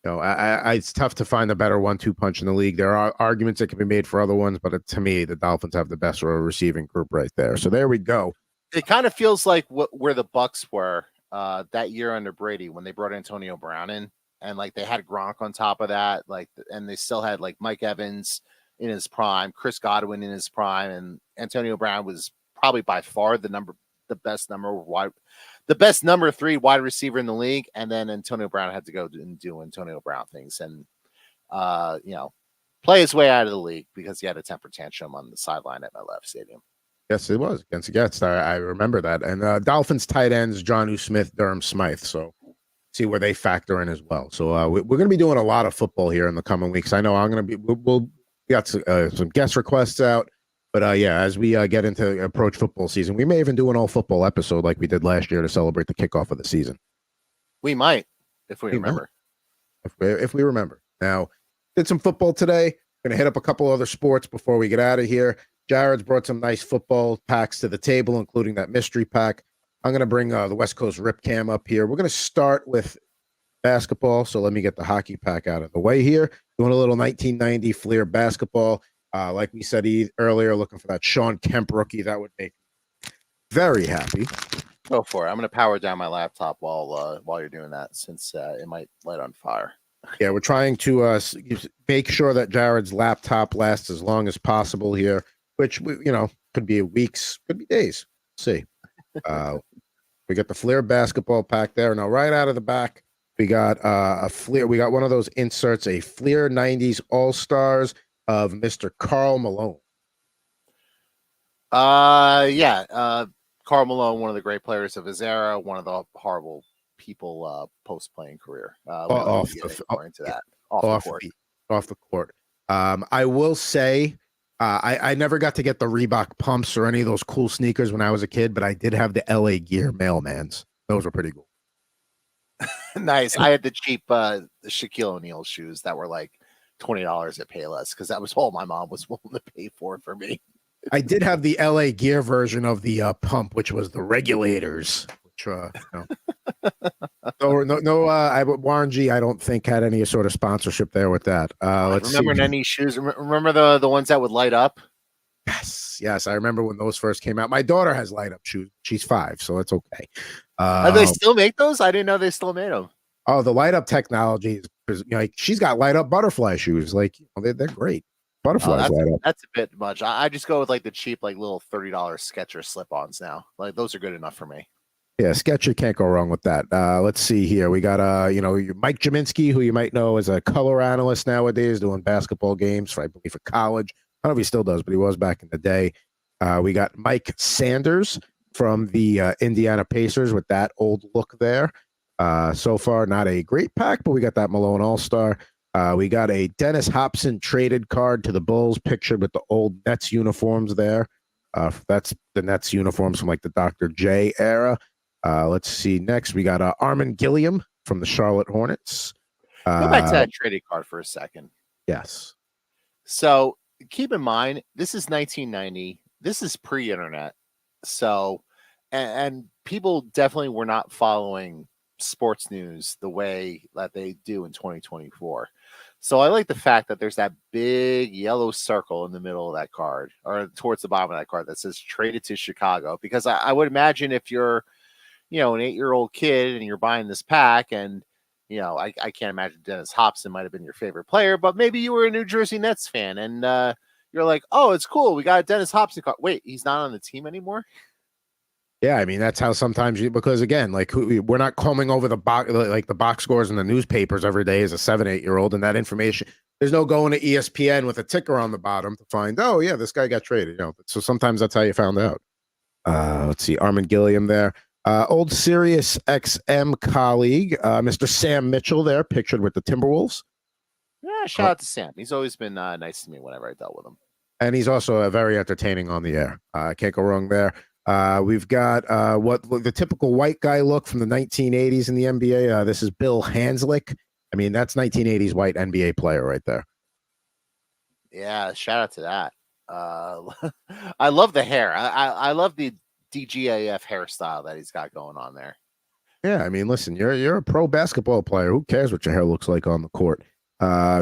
it's tough to find a better 1-2 punch in the league. There are arguments that can be made for other ones, but to me, the Dolphins have the best receiving group right there. So there we go. It kind of feels like where the Bucks were that year under Brady when they brought Antonio Brown in, and like they had Gronk on top of that, and they still had like Mike Evans in his prime, Chris Godwin in his prime, and Antonio Brown was probably by far the best number 3 wide receiver in the league. And then Antonio Brown had to go and do Antonio Brown things and, play his way out of the league because he had a temper tantrum on the sideline at MetLife Stadium. Yes, it was against the Jets. I remember that. And Dolphins tight ends, Jonnu Smith, Durham Smythe. So see where they factor in as well. So we're going to be doing a lot of football here in the coming weeks. I know I'm going to be, we got some guest requests out. But yeah, as we get into approach football season, we may even do an all football episode like we did last year to celebrate the kickoff of the season. We might, if we remember. If we remember. Now, did some football today. Going to hit up a couple other sports before we get out of here. Jared's brought some nice football packs to the table, including that mystery pack. I'm going to bring the West Coast Rip Cam up here. We're going to start with basketball. So let me get the hockey pack out of the way here. Doing a little 1990 Fleer basketball. Like we said earlier, looking for that Sean Kemp rookie. That would make me very happy. Go for it. I'm going to power down my laptop while you're doing that, since it might light on fire. Yeah, we're trying to make sure that Jared's laptop lasts as long as possible here, which, could be weeks, could be days. Let's see. We got the Fleer basketball pack there. Now, right out of the back, we got a Fleer. We got one of those inserts, a Fleer 90s All-Stars of Mr. Karl Malone. Yeah. Karl Malone, one of the great players of his era, one of the horrible people post-playing career. Off the court. I will say, I never got to get the Reebok pumps or any of those cool sneakers when I was a kid, but I did have the LA Gear Mailmans. Those were pretty cool. Nice. I had the cheap Shaquille O'Neal shoes that were like $20 at Payless because that was all my mom was willing to pay for me. I did have the LA Gear version of the pump, which was the Regulators. Which, Warren G, I don't think had any sort of sponsorship there with that. Let's remember any shoes? Remember the ones that would light up? Yes, I remember when those first came out. My daughter has light up shoes. She's 5, so it's okay. Do they still make those? I didn't know they still made them. Oh, the light up technology is like she's got light up butterfly shoes. Like they're great. Butterflies light up. That's a bit much. I just go with like the cheap, like little $30 Skechers slip-ons now. Like those are good enough for me. Yeah, Skechers can't go wrong with that. Let's see here. We got Mike Jaminski, who you might know as a color analyst nowadays, doing basketball games for, I believe, for college. I don't know if he still does, but he was back in the day. We got Mike Sanders from the Indiana Pacers with that old look there. So far, not a great pack, but we got that Malone All-Star. We got a Dennis Hopson traded card to the Bulls, pictured with the old Nets uniforms there. That's the Nets uniforms from like the Dr. J era. Let's see. Next, we got Armin Gilliam from the Charlotte Hornets. Go back to that traded card for a second. Yes. So keep in mind, this is 1990. This is pre-internet. So, and people definitely were not following sports news the way that they do in 2024. So I like the fact that there's that big yellow circle in the middle of that card, or towards the bottom of that card, that says traded to Chicago. Because I would imagine if you're, an 8-year-old kid and you're buying this pack, and I can't imagine Dennis Hopson might have been your favorite player, but maybe you were a New Jersey Nets fan and you're like, oh, it's cool, we got a Dennis Hopson card. Wait, he's not on the team anymore? Yeah, I mean, that's how sometimes because again, like we're not combing over the box scores in the newspapers every day as a 7-8-year-old, and that information, there's no going to ESPN with a ticker on the bottom to find, oh yeah, this guy got traded. So sometimes that's how you found out. Let's see, Armin Gilliam there. Old Sirius XM colleague, Mr. Sam Mitchell there, pictured with the Timberwolves. Yeah, shout out to Sam. He's always been nice to me whenever I dealt with him. And he's also very entertaining on the air. Can't go wrong there. We've got what the typical white guy look from the 1980s in the NBA. This is Bill Hanslick. I mean, that's 1980s white NBA player right there. Yeah, shout out to that. I love the hair. I love the DGAF hairstyle that he's got going on there. Yeah, I mean, listen, you're a pro basketball player. Who cares what your hair looks like on the court?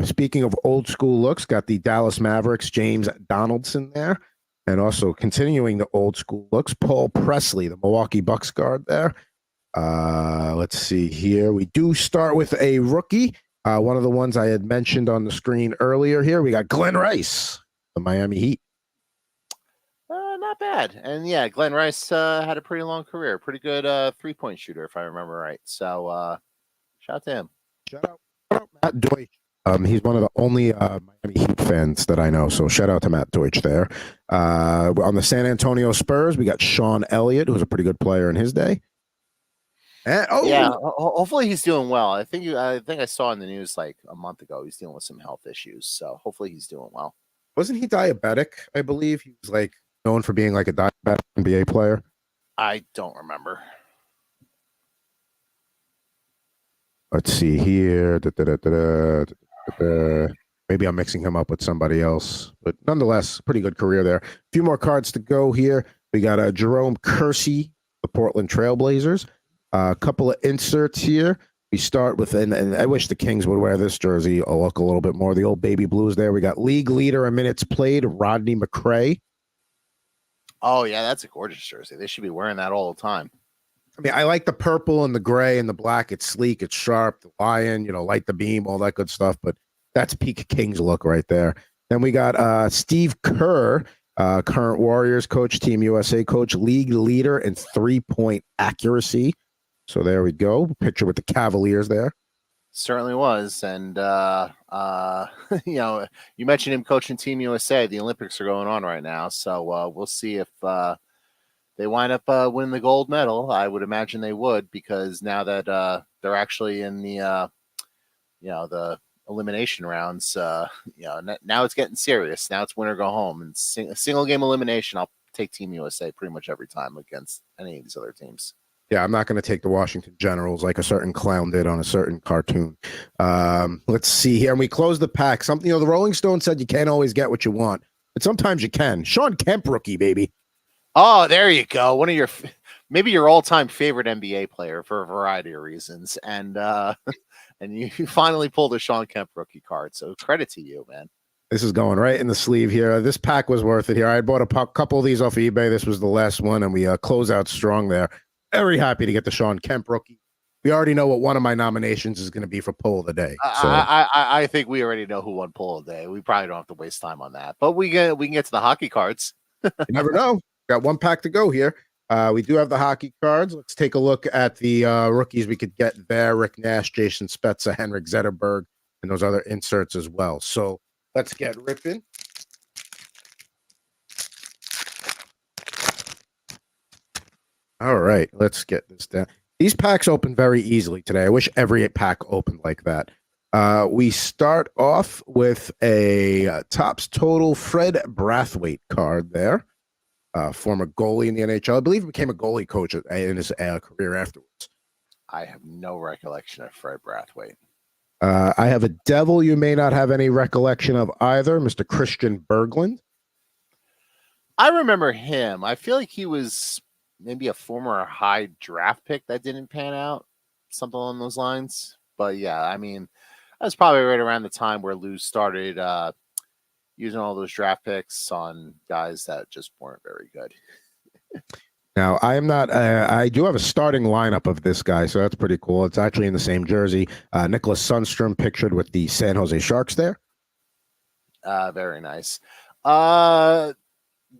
Speaking of old school looks, got the Dallas Mavericks James Donaldson there. And also continuing the old school looks, Paul Presley, the Milwaukee Bucks guard there. Let's see here. We do start with a rookie. One of the ones I had mentioned on the screen earlier here. We got Glenn Rice, the Miami Heat. Not bad. And yeah, Glenn Rice had a pretty long career. Pretty good 3-point shooter, if I remember right. So shout out to him. Shout out Matt Deutsch. He's one of the only Miami Heat fans that I know, so shout out to Matt Deutsch there. On the San Antonio Spurs, we got Sean Elliott, who's a pretty good player in his day. And, yeah, hopefully he's doing well. I think I saw in the news like a month ago he's dealing with some health issues, so hopefully he's doing well. Wasn't he diabetic? I believe he was like known for being like a diabetic NBA player. I don't remember. Let's see here. Maybe I'm mixing him up with somebody else, but nonetheless, pretty good career there. A few more cards to go here. We got Jerome Kersey, the Portland Trailblazers. A couple of inserts here. We start with, and I wish the Kings would wear this jersey. I'll look a little bit more. The old baby blues there. We got league leader in minutes played, Rodney McRae. Oh, yeah, that's a gorgeous jersey. They should be wearing that all the time. I mean, I like the purple and the gray and the black. It's sleek, it's sharp, the lion, light the beam, all that good stuff. But that's peak Kings look right there. Then we got Steve Kerr, current Warriors coach, Team USA coach, league leader in 3-point accuracy. So there we go. Picture with the Cavaliers there. Certainly was. And, you mentioned him coaching Team USA. The Olympics are going on right now. So we'll see if they wind up winning the gold medal. I would imagine they would, because now that they're actually in the elimination rounds, now it's getting serious. Now it's win or go home. And a single game elimination, I'll take Team USA pretty much every time against any of these other teams. Yeah, I'm not going to take the Washington Generals like a certain clown did on a certain cartoon. Let's see here. And we close the pack. Something, the Rolling Stone said you can't always get what you want, but sometimes you can. Sean Kemp rookie, baby. Oh, there you go. One of maybe your all-time favorite NBA player for a variety of reasons. And and you finally pulled a Sean Kemp rookie card. So credit to you, man. This is going right in the sleeve here. This pack was worth it here. I bought a couple of these off of eBay. This was the last one, and we close out strong there. Very happy to get the Sean Kemp rookie. We already know what one of my nominations is going to be for Pull of the Day. So. I think we already know who won Pull of the Day. We probably don't have to waste time on that. But we can get to the hockey cards. You never know. Got one pack to go here. We do have the hockey cards. Let's take a look at the rookies we could get there. Rick Nash, Jason Spezza, Henrik Zetterberg, and those other inserts as well. So let's get ripping. All right, let's get this down. These packs open very easily today. I wish every pack opened like that. We start off with a Topps Total Fred Brathwaite card there. former goalie in the NHL. I believe he became a goalie coach in his career afterwards. I have no recollection of Fred Brathwaite. I have a devil you may not have any recollection of either, Mr. Christian Berglund. I remember him. I feel like he was maybe a former high draft pick that didn't pan out, something along those lines. But yeah, I mean, that's probably right around the time where Lou started using all those draft picks on guys that just weren't very good. Now, I am not. I do have a starting lineup of this guy, so that's pretty cool. It's actually in the same jersey. Nicholas Sundstrom pictured with the San Jose Sharks there. Very nice.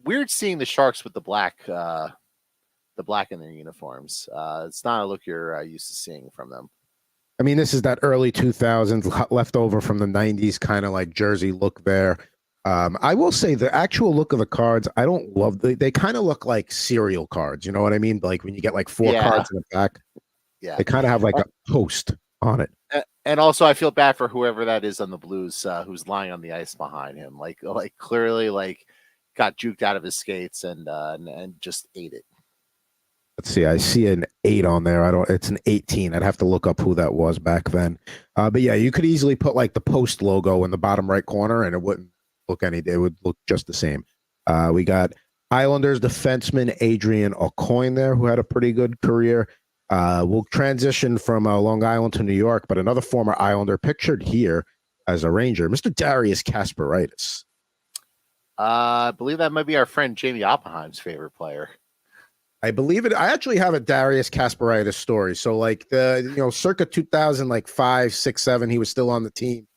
Weird seeing the Sharks with the black in their uniforms. It's not a look you're used to seeing from them. I mean, this is that early 2000s leftover from the 90s kind of like jersey look there. I will say the actual look of the cards, I don't love. They kind of look like cereal cards. You know what I mean? Like when you get like four cards in the back. Yeah. They kind of have like a post on it. And also, I feel bad for whoever that is on the Blues who's lying on the ice behind him. Like clearly, like got juked out of his skates and just ate it. Let's see. I see an 8 on there. It's an 18. I'd have to look up who that was back then. But yeah, you could easily put like the Post logo in the bottom right corner, and it wouldn't look it would look just the same. We got Islanders defenseman Adrian Aucoin there, who had a pretty good career. We'll transition from Long Island to New York, but another former Islander pictured here as a Ranger, Mr. Darius Kasparaitis. I believe that might be our friend Jamie Oppenheim's favorite player. I believe it. I actually have a Darius Kasparaitis story. So like circa 2005, 6, 7, he was still on the team,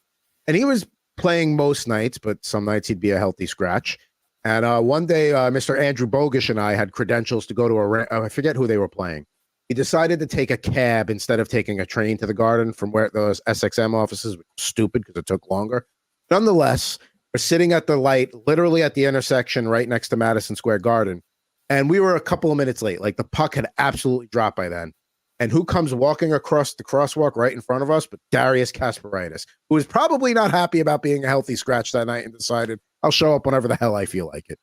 and he was playing most nights, but some nights he'd be a healthy scratch. And one day, Mr. Andrew Bogish and I had credentials to go to I forget who they were playing. He decided to take a cab instead of taking a train to the Garden from where those SXM offices, which was stupid because it took longer. Nonetheless, we're sitting at the light, literally at the intersection right next to Madison Square Garden. And we were a couple of minutes late. Like the puck had absolutely dropped by then. And who comes walking across the crosswalk right in front of us but Darius Kasparaitis, who was probably not happy about being a healthy scratch that night and decided, I'll show up whenever the hell I feel like it.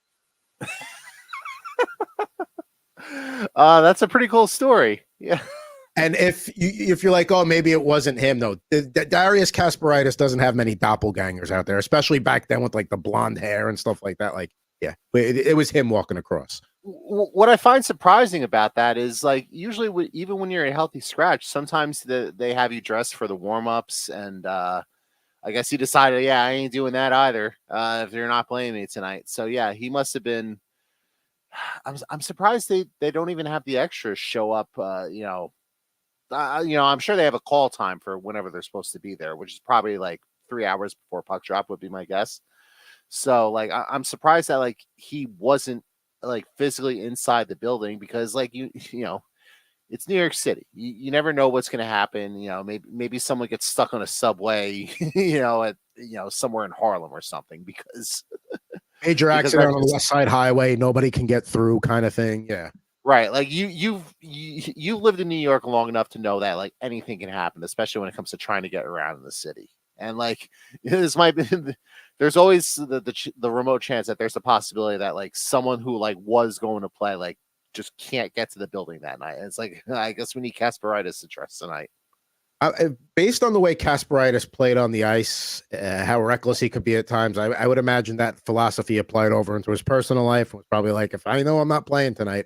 That's a pretty cool story. Yeah. And if you're like, oh, maybe it wasn't him, though. Darius Kasparaitis doesn't have many doppelgangers out there, especially back then with like the blonde hair and stuff like that. Like, yeah, it was him walking across. What I find surprising about that is like usually even when you're a healthy scratch, sometimes they have you dressed for the warm-ups, and I guess he decided, yeah, I ain't doing that either if you're not playing me tonight. So yeah, he must have been. I'm surprised they don't even have the extras show up. I'm sure they have a call time for whenever they're supposed to be there, which is probably like 3 hours before puck drop would be my guess. So like I'm surprised that like he wasn't like physically inside the building, because like it's New York City. You never know what's going to happen. Maybe someone gets stuck on a subway, somewhere in Harlem or something, because major accident on the West Side Highway, nobody can get through, kind of thing. Yeah, right. Like you've lived in New York long enough to know that like anything can happen, especially when it comes to trying to get around in the city. And like this might be, there's always the remote chance that there's a possibility that like someone who like was going to play like just can't get to the building that night. And it's like, I guess we need Kasparaitis to dress tonight. Based on the way Kasparaitis played on the ice, how reckless he could be at times, I would imagine that philosophy applied over into his personal life. It was probably like, if I know I'm not playing tonight,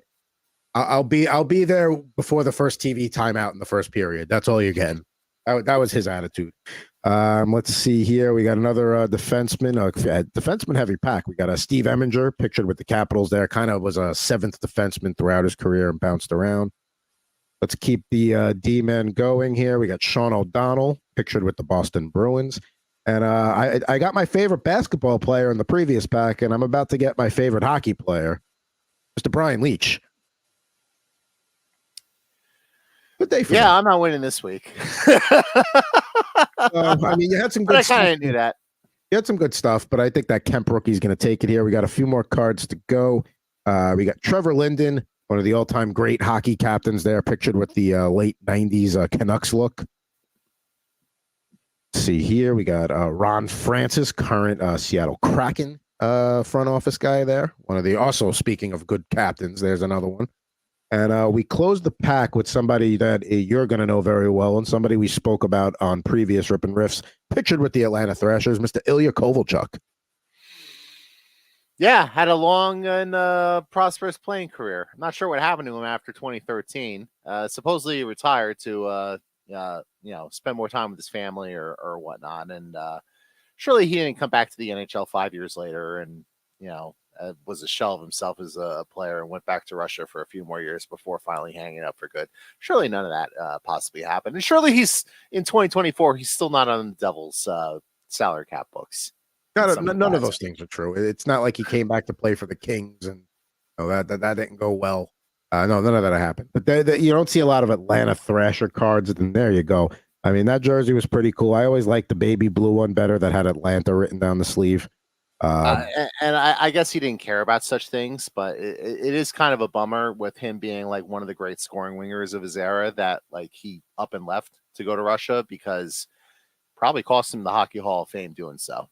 I'll be there before the first TV timeout in the first period. That's all you're getting. That was his attitude. Let's see here. We got another defenseman heavy pack. We got a Steve Eminger pictured with the Capitals there. Kind of was a 7th defenseman throughout his career and bounced around. Let's keep the D-men going here. We got Sean O'Donnell pictured with the Boston Bruins. And I got my favorite basketball player in the previous pack, and I'm about to get my favorite hockey player, Mr. Brian Leetch. Good day for me. I'm not winning this week. I mean, you had some good stuff. I kind of knew that. You had some good stuff, but I think that Kemp rookie is going to take it here. We got a few more cards to go. We got Trevor Linden, one of the all-time great hockey captains there, pictured with the late 90s Canucks look. Let's see here. We got Ron Francis, current Seattle Kraken. front office guy there. One of the, also speaking of good captains, there's another one. And we closed the pack with somebody that you're going to know very well, and somebody we spoke about on previous Rip and Riffs, pictured with the Atlanta Thrashers, Mr. Ilya Kovalchuk. Yeah, had a long and prosperous playing career. I'm not sure what happened to him after 2013. Supposedly he retired to spend more time with his family or whatnot. And surely he didn't come back to the NHL 5 years later and was a shell of himself as a player and went back to Russia for a few more years before finally hanging up for good. Surely none of that possibly happened. And surely he's in 2024. He's still not on the Devils' salary cap books. None of those things are true. It's not like he came back to play for the Kings and that didn't go well. No, none of that happened. But you don't see a lot of Atlanta Thrasher cards. And there you go. I mean, that jersey was pretty cool. I always liked the baby blue one better that had Atlanta written down the sleeve. And I guess he didn't care about such things, but it is kind of a bummer with him being like one of the great scoring wingers of his era that like he up and left to go to Russia because probably cost him the Hockey Hall of Fame doing so.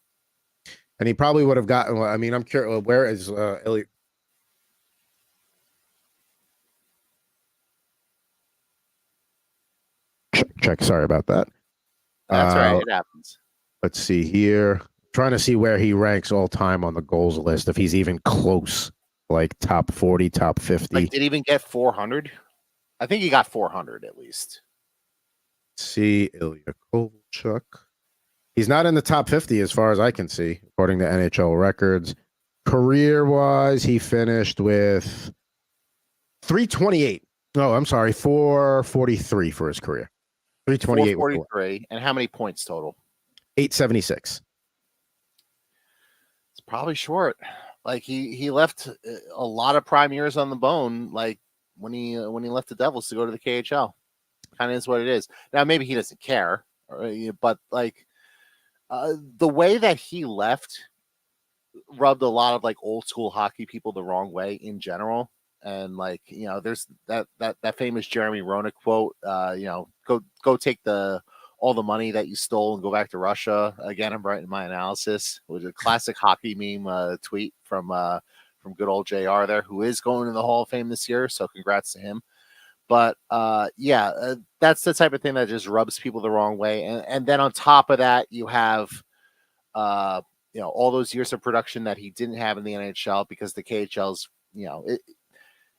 And he probably would have gotten. I mean, I'm curious. Where is Ilya? Check. Sorry about that. That's right. It happens. Let's see here. Trying to see where he ranks all time on the goals list. If he's even close, like top 40, top 50. Like, did he even get 400? I think he got 400 at least. Let's see, Ilya Kovalchuk. He's not in the top 50 as far as I can see, according to NHL records. Career-wise, he finished with 328. No, I'm sorry, 443 for his career. 328. 443. And how many points total? 876. It's probably short. Like he left a lot of prime years on the bone. Like when he left the Devils to go to the KHL, kind of is what it is. Now maybe he doesn't care, but like. The way that he left rubbed a lot of like old school hockey people the wrong way in general. And like, there's that famous Jeremy Roenick quote, go take all the money that you stole and go back to Russia. Again, I'm writing my analysis. It was a classic hockey meme tweet from good old JR there, who is going to the Hall of Fame this year. So congrats to him. But that's the type of thing that just rubs people the wrong way. And then on top of that, you have, all those years of production that he didn't have in the NHL because the KHL's,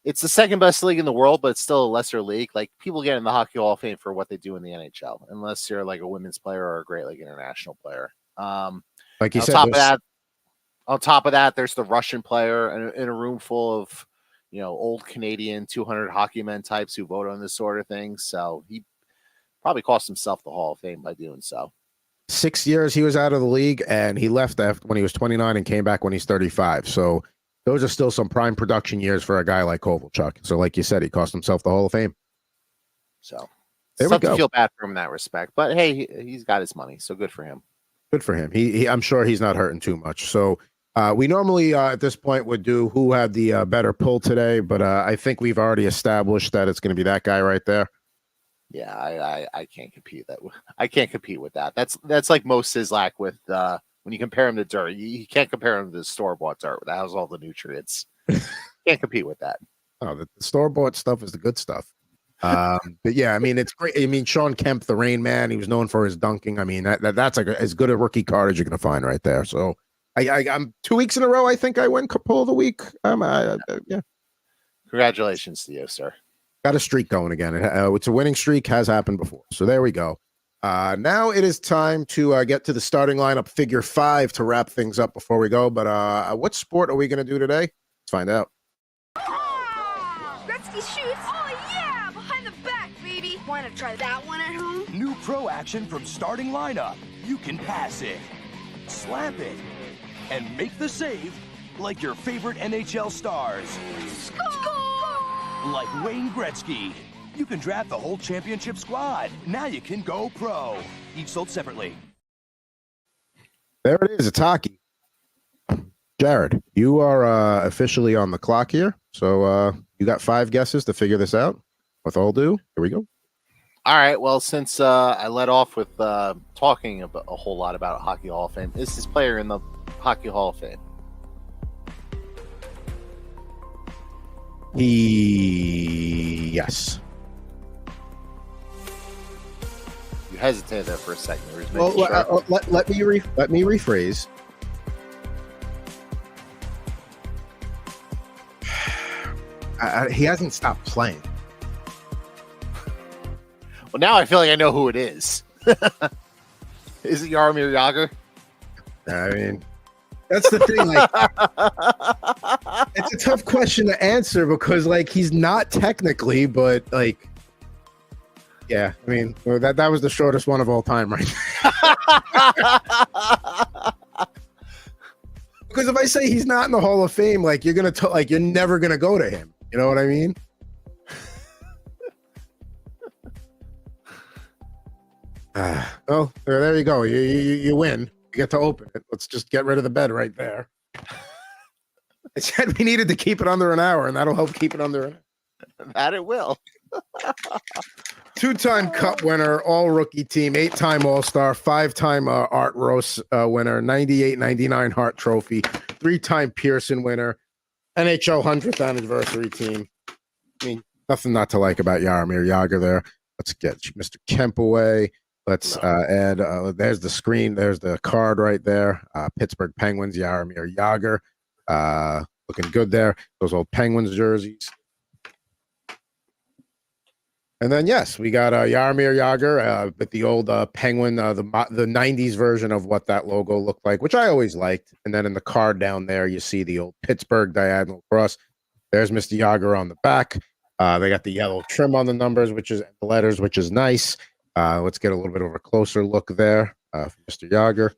it's the second best league in the world, but it's still a lesser league. Like people get in the Hockey Hall of Fame for what they do in the NHL, unless you're like a women's player or a great like international player. Like you said, on top of that, there's the Russian player in a room full of old Canadian 200 hockey men types who vote on this sort of thing. So he probably cost himself the Hall of Fame by doing so. 6 years he was out of the league, and he left after when he was 29 and came back when he's 35. So those are still some prime production years for a guy like Kovalchuk. So like you said, he cost himself the Hall of Fame. So there we go. To feel bad for him in that respect. But hey, he's got his money, so good for him. Good for him. He I'm sure he's not hurting too much. So we normally at this point would do who had the better pull today, but I think we've already established that it's going to be that guy right there. Yeah, I can't compete that. I can't compete with that. That's like Mo Sislak with when you compare him to dirt. You can't compare him to the store bought dirt that has all the nutrients. Can't compete with that. Oh, the store bought stuff is the good stuff. But yeah, I mean it's great. I mean Sean Kemp, the Rain Man, he was known for his dunking. I mean that's like as good a rookie card as you're going to find right there. So. I'm 2 weeks in a row. I think I win pull of the week. Yeah. Congratulations to you, sir. Got a streak going again. It's a winning streak. Has happened before. So there we go. Now it is time to get to the starting lineup, figure 5 to wrap things up before we go. But what sport are we going to do today? Let's find out. Gretzky shoots. Oh yeah, behind the back, baby. Want to try that one at home? New pro action from starting lineup. You can pass it, slap it, and make the save like your favorite NHL stars. Score! Like Wayne Gretzky. You can draft the whole championship squad. Now you can go pro. Each sold separately. There it is. It's hockey. Jared, you are officially on the clock here. So you got 5 guesses to figure this out. With all due, here we go. All right. Well, since I led off with talking a whole lot about Hockey Hall of Fame, is this player in the Hockey Hall of Fame? Yes. You hesitated there for a second. You were just Well, making sure. let me rephrase. He hasn't stopped playing. Well, now I feel like I know who it is. Is it Jaromir Jagr? I mean, that's the thing. Like, it's a tough question to answer because, like, he's not technically, but like, yeah. I mean, well, that was the shortest one of all time, right? Because if I say he's not in the Hall of Fame, like, you're never gonna go to him. You know what I mean? Well, there you go. You win. You get to open it. Let's just get rid of the bed right there. I said we needed to keep it under an hour, and that'll help keep it under an hour. That it will. Two-time Cup winner, all-rookie team, 8-time All-Star, 5-time Art Roast winner, 98-99 Hart Trophy, 3-time Pearson winner, NHL 100th anniversary team. I mean, nothing not to like about Jaromir Jagr there. Let's get Mr. Kemp away. Let's add, there's the screen. There's the card right there. Pittsburgh Penguins, Jaromir Jagr. Looking good there. Those old Penguins jerseys. And then, yes, we got Jaromir Jagr with the old Penguin, the 90s version of what that logo looked like, which I always liked. And then in the card down there, you see the old Pittsburgh diagonal cross. There's Mr. Jagr on the back. They got the yellow trim on the numbers, which is the letters, which is nice. Let's get a little bit of a closer look there for Mr. Jagr.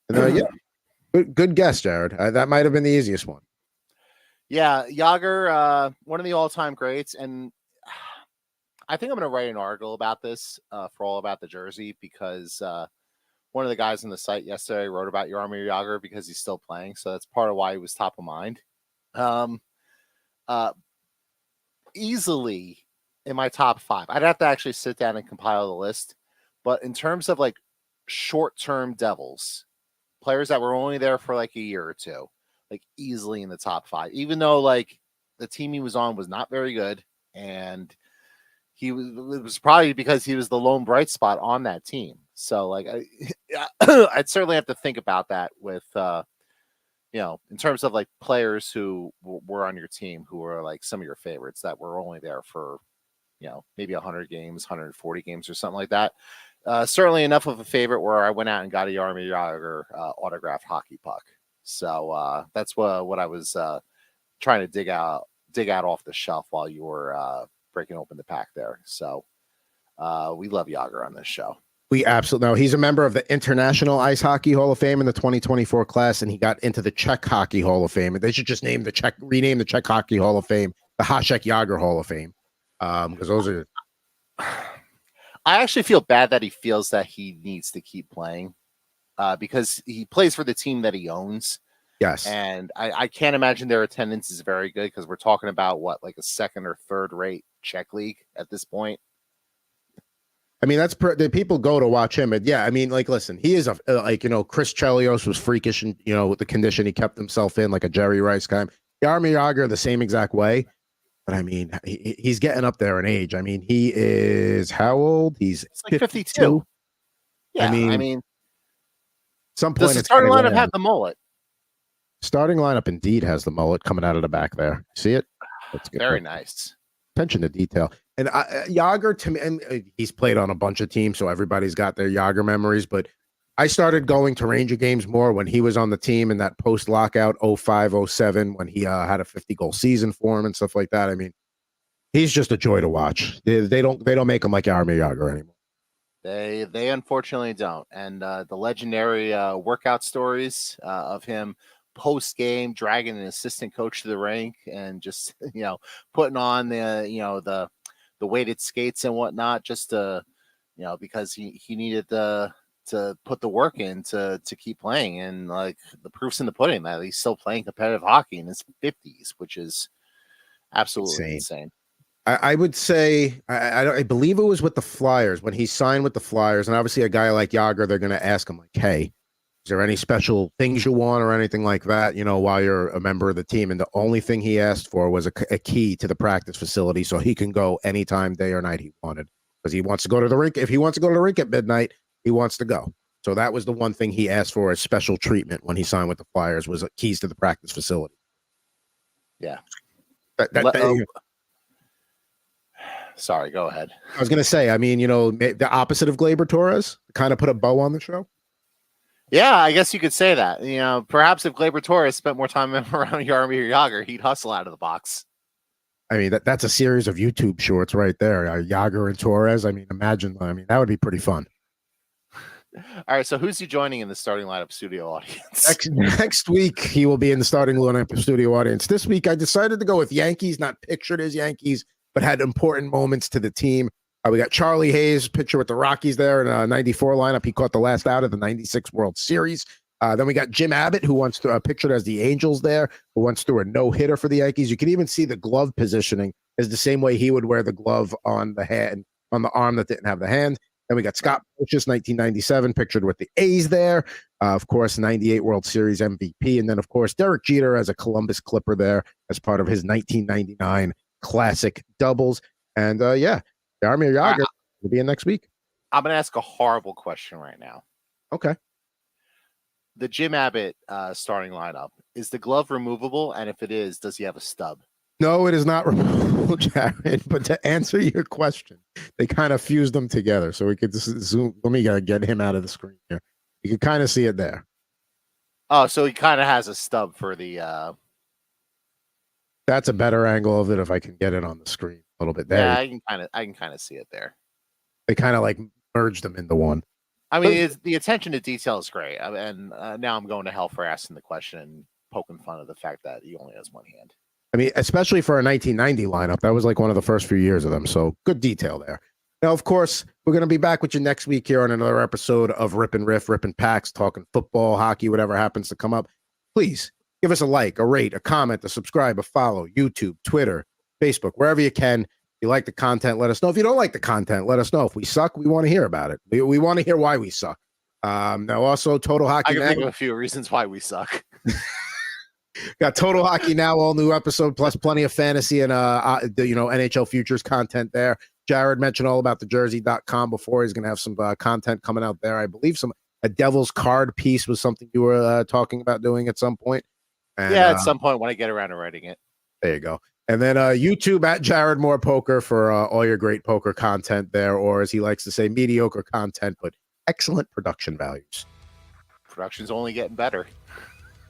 And yeah, good guess, Jared. That might have been the easiest one. Yeah, Jagr, one of the all-time greats, and I think I'm going to write an article about this for All About the Jersey because one of the guys on the site yesterday wrote about Jaromir Jagr because he's still playing, so that's part of why he was top of mind. Easily in my top 5. I'd have to actually sit down and compile the list, but in terms of like short-term Devils, players that were only there for like a year or two, like easily in the top 5, even though like the team he was on was not very good, and it was probably because he was the lone bright spot on that team. So like I'd certainly have to think about that with in terms of like players who were on your team who were like some of your favorites that were only there for maybe 100 games, 140 games or something like that. Certainly enough of a favorite where I went out and got a Jaromir Jagr autographed hockey puck. So that's what I was trying to dig out off the shelf while you were breaking open the pack there. So we love Jagr on this show. We absolutely know he's a member of the International Ice Hockey Hall of Fame in the 2024 class, and he got into the Czech Hockey Hall of Fame. They should just rename the Czech Hockey Hall of Fame the Hasek Jagr Hall of Fame, because those are. I actually feel bad that he feels that he needs to keep playing because he plays for the team that he owns. Yes, and I can't imagine their attendance is very good because we're talking about like a second or third rate Czech league at this point. I mean, the people go to watch him. And yeah, I mean, like, listen, he is Chris Chelios was freakish and, with the condition he kept himself in, like a Jerry Rice guy. Jaromir Jagr the same exact way. But I mean, he's getting up there in age. I mean, he is how old? He's like 52. Yeah, I mean, some point does the starting lineup have the mullet? Starting lineup indeed has the mullet coming out of the back there. See it? That's good. Very nice. Attention to detail. And Jagr, to me, and he's played on a bunch of teams, so everybody's got their Jagr memories. But I started going to Ranger games more when he was on the team in that post-lockout 05-07 when he had a 50-goal season for him and stuff like that. I mean, he's just a joy to watch. They don't make him like Jaromir Jagr anymore. They unfortunately don't. And the legendary workout stories of him post-game dragging an assistant coach to the rink and just putting on the weighted skates and whatnot just to because he needed to put the work in to keep playing, and like the proof's in the pudding that he's still playing competitive hockey in his 50s, which is absolutely insane. I would say I believe it was with the Flyers when he signed with the Flyers, and obviously a guy like Jagr, they're going to ask him like, hey, Is there any special things you want or anything like that, while you're a member of the team? And the only thing he asked for was a key to the practice facility so he can go anytime, day or night he wanted. Because he wants to go to the rink. If he wants to go to the rink at midnight, he wants to go. So that was the one thing he asked for as special treatment when he signed with the Flyers was keys to the practice facility. Yeah. Sorry, go ahead. I was going to say, the opposite of Gleyber Torres, kind of put a bow on the show. Yeah, I guess you could say that. Perhaps if Gleyber Torres spent more time around Jaromir Jagr, he'd hustle out of the box. I mean, that's a series of YouTube shorts right there. Jagr and Torres. Imagine. That would be pretty fun. All right, so who's he joining in the starting lineup studio audience? Next week, he will be in the starting lineup studio audience. This week, I decided to go with Yankees, not pictured as Yankees, but had important moments to the team. We got Charlie Hayes, pitcher with the Rockies there in a 94 lineup. He caught the last out of the 96 World Series. Then we got Jim Abbott, who once pictured as the Angels there, who once threw a no-hitter for the Yankees. You can even see the glove positioning is the same way he would wear the glove on the hand, on the arm that didn't have the hand. Then we got Scott Boras, 1997, pictured with the A's there. Of course, 98 World Series MVP. And then, of course, Derek Jeter as a Columbus Clipper there as part of his 1999 classic doubles. And, Jaromir Jagr will be in next week. I'm going to ask a horrible question right now. Okay. The Jim Abbott starting lineup, is the glove removable? And if it is, does he have a stub? No, it is not removable, Jared. But to answer your question, they kind of fused them together. So we could just zoom. Let me get him out of the screen here. You can kind of see it there. Oh, so he kind of has a stub for the. That's a better angle of it if I can get it on the screen a little bit there. Yeah, I can kind of see it there. They kind of like merged them into one. I mean, the attention to detail is great, and now I'm going to hell for asking the question and poking fun of the fact that he only has one hand. I mean, especially for a 1990 lineup, that was like one of the first few years of them. So good detail there. Now, of course, we're going to be back with you next week here on another episode of Rip and Riff, Rip and Packs, talking football, hockey, whatever happens to come up. Please give us a like, a rate, a comment, a subscribe, a follow, YouTube, Twitter, Facebook, wherever you can. If you like the content, let us know. If you don't like the content, let us know. If we suck, we want to hear about it. We want to hear why we suck. Now, also, Total Hockey I can Now. think of a few reasons why we suck. Got Total Hockey Now, all new episode, plus plenty of fantasy and NHL futures content there. Jared mentioned all about the jersey.com before. He's going to have some content coming out there. I believe a Devil's card piece was something you were talking about doing at some point. And, at some point when I get around to writing it. There you go. And then YouTube at Jared Moore Poker for all your great poker content there, or as he likes to say, mediocre content, but excellent production values. Production's only getting better.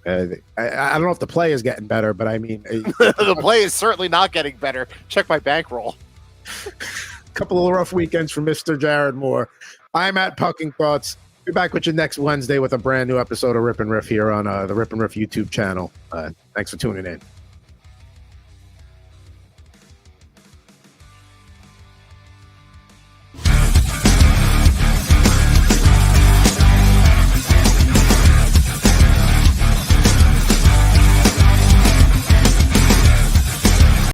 I don't know if the play is getting better, but I mean... the play is certainly not getting better. Check my bankroll. A couple of rough weekends for Mr. Jared Moore. I'm at Pucking Thoughts. Be back with you next Wednesday with a brand new episode of Rip and Riff here on the Rip and Riff YouTube channel. Thanks for tuning in.